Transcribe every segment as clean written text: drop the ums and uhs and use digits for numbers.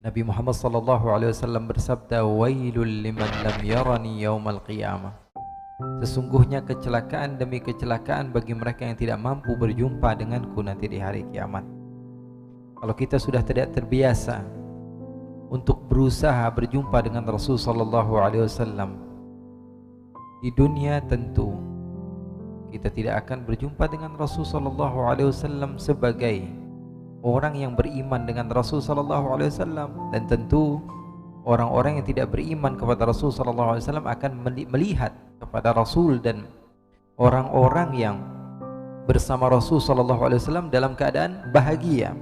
Nabi Muhammad sallallahu alaihi wasallam bersabda, "Wailul liman lam yarani yaumal qiyamah." Sesungguhnya kecelakaan demi kecelakaan bagi mereka yang tidak mampu berjumpa denganku nanti di hari kiamat. Kalau kita sudah tidak terbiasa untuk berusaha berjumpa dengan Rasul sallallahu alaihi wasallam di dunia, tentu kita tidak akan berjumpa dengan Rasul sallallahu alaihi wasallam sebagai orang yang beriman dengan Rasul sallallahu alaihi wasallam, dan tentu orang-orang yang tidak beriman kepada Rasul sallallahu alaihi wasallam akan melihat kepada Rasul dan orang-orang yang bersama Rasul sallallahu alaihi wasallam dalam keadaan bahagia.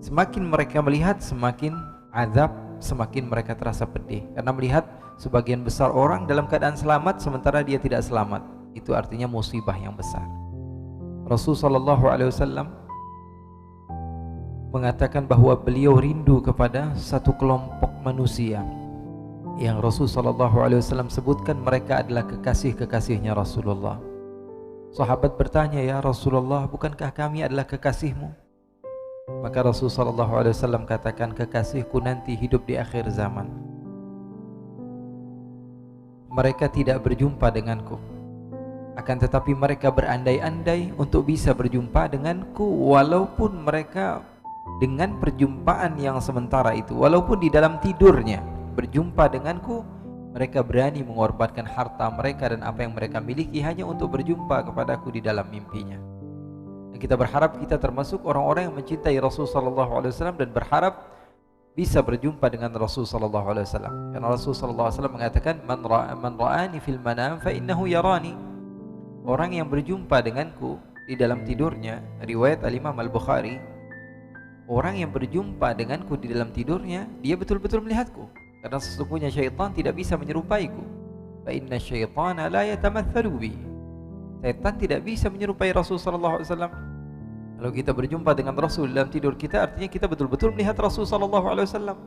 Semakin mereka melihat, semakin azab, semakin mereka terasa pedih karena melihat sebagian besar orang dalam keadaan selamat sementara dia tidak selamat. Itu artinya musibah yang besar. Rasul sallallahu alaihi wasallam mengatakan bahwa beliau rindu kepada satu kelompok manusia yang Rasul sallallahu alaihi wasallam sebutkan mereka adalah kekasih-kekasihnya Rasulullah. Sahabat bertanya, "Ya Rasulullah, bukankah kami adalah kekasihmu?" Maka Rasul sallallahu alaihi wasallam katakan, "Kekasihku nanti hidup di akhir zaman. Mereka tidak berjumpa denganku, akan tetapi mereka berandai-andai untuk bisa berjumpa denganku, walaupun mereka dengan perjumpaan yang sementara itu, walaupun di dalam tidurnya berjumpa denganku, mereka berani mengorbankan harta mereka dan apa yang mereka miliki hanya untuk berjumpa kepadaku di dalam mimpinya." Dan kita berharap kita termasuk orang-orang yang mencintai Rasul sallallahu alaihi wasallam dan berharap bisa berjumpa dengan Rasul sallallahu alaihi wasallam. Karena Rasul sallallahu alaihi wasallam mengatakan, man ra'ani fil manam fa innahu yarani." Orang yang berjumpa denganku di dalam tidurnya, riwayat Al-Imam Al-Bukhari, orang yang berjumpa denganku di dalam tidurnya, dia betul-betul melihatku. Karena sesungguhnya syaitan tidak bisa menyerupaiku. Fa inna syaitana la yatamathalu bi. Syaitan tidak bisa menyerupai Rasul sallallahu alaihi wasallam. Kalau kita berjumpa dengan Rasul dalam tidur kita, artinya kita betul-betul melihat Rasul sallallahu alaihi wasallam.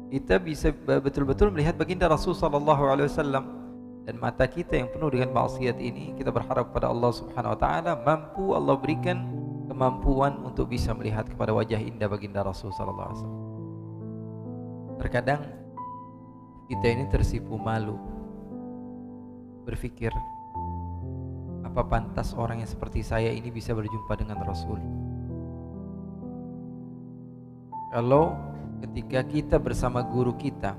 Kita bisa betul-betul melihat baginda Rasul sallallahu alaihi wasallam. Dan mata kita yang penuh dengan maksiat ini, kita berharap pada Allah Subhanahu wa taala mampu Allah berikan kemampuan untuk bisa melihat kepada wajah indah baginda Rasul sallallahu alaihi wasallam. Terkadang kita ini tersipu malu, berpikir, apa pantas orang yang seperti saya ini bisa berjumpa dengan Rasul? Kalau ketika kita bersama guru kita,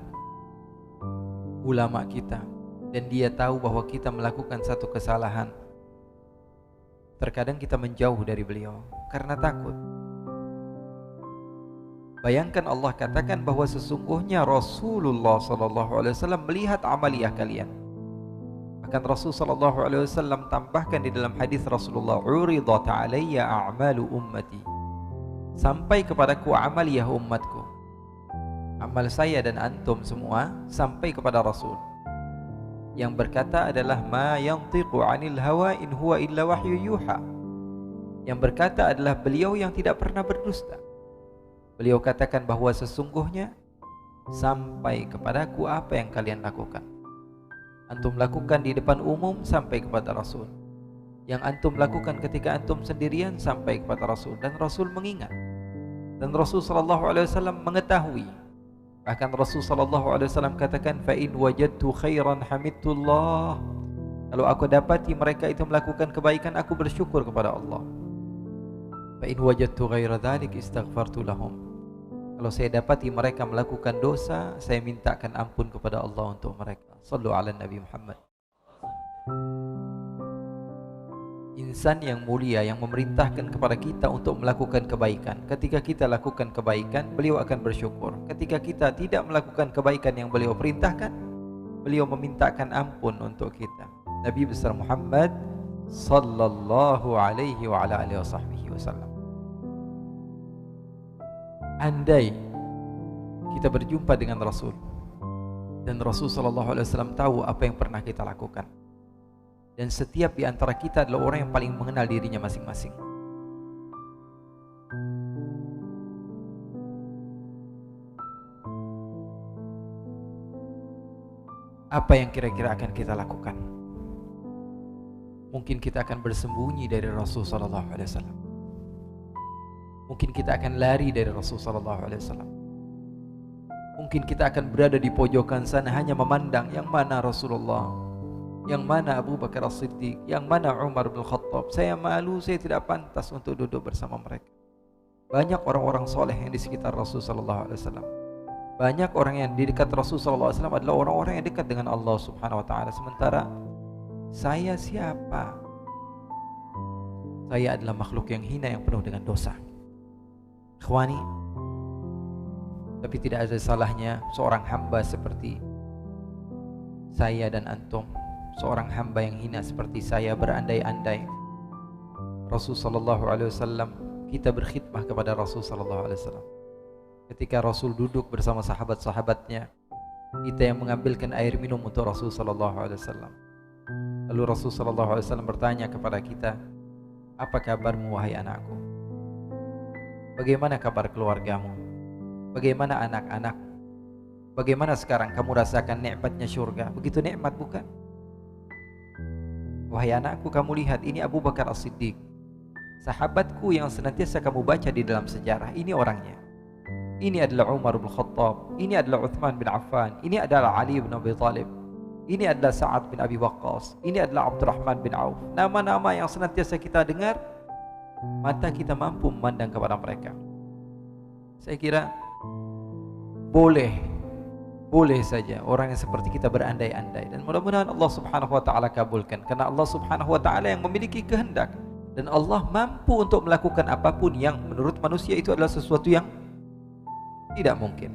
ulama kita, dan dia tahu bahwa kita melakukan satu kesalahan, terkadang kita menjauh dari beliau karena takut. Bayangkan Allah katakan bahwa sesungguhnya Rasulullah sallallahu alaihi wasallam melihat amaliyah kalian. Bahkan Rasul sallallahu alaihi wasallam tambahkan di dalam hadis Rasulullah, "Uridat alayya a'malu ummati." Sampai kepadaku amaliyah umatku. Amal saya dan antum semua sampai kepada Rasul. Yang berkata adalah ma yantiqu 'anil hawa in huwa illa wahyu yuha. Yang berkata adalah beliau yang tidak pernah berdusta. Beliau katakan bahwa sesungguhnya sampai kepadaku apa yang kalian lakukan. Antum lakukan di depan umum sampai kepada Rasul. Yang antum lakukan ketika antum sendirian sampai kepada Rasul, dan Rasul mengingat. Dan Rasul sallallahu alaihi wasallam mengetahui. Bahkan Rasul sallallahu alaihi wasallam katakan, "Fa in wajadtu khairan hamidullah." Kalau aku dapati mereka itu melakukan kebaikan, aku bersyukur kepada Allah. "Fa in wajadtu ghaira dzalik istaghfartu lahum." Kalau saya dapati mereka melakukan dosa, saya mintakan ampun kepada Allah untuk mereka. Shallu ala Nabi Muhammad. Insan yang mulia yang memerintahkan kepada kita untuk melakukan kebaikan. Ketika kita lakukan kebaikan, beliau akan bersyukur. Ketika kita tidak melakukan kebaikan yang beliau perintahkan, beliau memintakan ampun untuk kita. Nabi besar Muhammad sallallahu alaihi wa ala alihi wasallam. Andai kita berjumpa dengan Rasul, dan Rasul sallallahu alaihi wasallam tahu apa yang pernah kita lakukan, dan setiap di antara kita adalah orang yang paling mengenal dirinya masing-masing. Apa yang kira-kira akan kita lakukan? Mungkin kita akan bersembunyi dari Rasul sallallahu alaihi wasallam. Mungkin kita akan lari dari Rasul sallallahu alaihi wasallam. Mungkin kita akan berada di pojokan sana hanya memandang yang mana Rasulullah, yang mana Abu Bakar As-Siddiq, yang mana Umar bin Khattab. Saya malu, saya tidak pantas untuk duduk bersama mereka. Banyak orang-orang soleh yang di sekitar Rasul sallallahu alaihi wasallam. Banyak orang yang di dekat Rasul sallallahu alaihi wasallam adalah orang-orang yang dekat dengan Allah Subhanahu wa taala. Sementara saya siapa? Saya adalah makhluk yang hina yang penuh dengan dosa. Ikhwani, tapi tidak ada salahnya seorang hamba seperti saya dan antum, seorang hamba yang hina seperti saya, berandai-andai Rasul sallallahu alaihi wasallam, kita berkhidmah kepada Rasul sallallahu alaihi wasallam. Ketika Rasul duduk bersama sahabat-sahabatnya, kita yang mengambilkan air minum untuk Rasul sallallahu alaihi wasallam. Lalu Rasul sallallahu alaihi wasallam bertanya kepada kita, "Apa kabarmu wahai anakku? Bagaimana kabar keluargamu? Bagaimana anak-anak? Bagaimana sekarang kamu rasakan nikmatnya syurga? Begitu nikmat bukan? Wahai anakku, kamu lihat ini Abu Bakar As-Siddiq, sahabatku yang senantiasa kamu baca di dalam sejarah. Ini orangnya. Ini adalah Umar bin Khattab, ini adalah Uthman bin Affan, ini adalah Ali bin Abi Thalib, ini adalah Sa'ad bin Abi Waqqas, ini adalah Abdurrahman bin Auf. Nama-nama yang senantiasa kita dengar, mata kita mampu memandang kepada mereka. Saya kira boleh saja orang yang seperti kita berandai-andai, dan mudah-mudahan Allah Subhanahu wa taala kabulkan, karena Allah Subhanahu wa taala yang memiliki kehendak, dan Allah mampu untuk melakukan apapun yang menurut manusia itu adalah sesuatu yang tidak mungkin.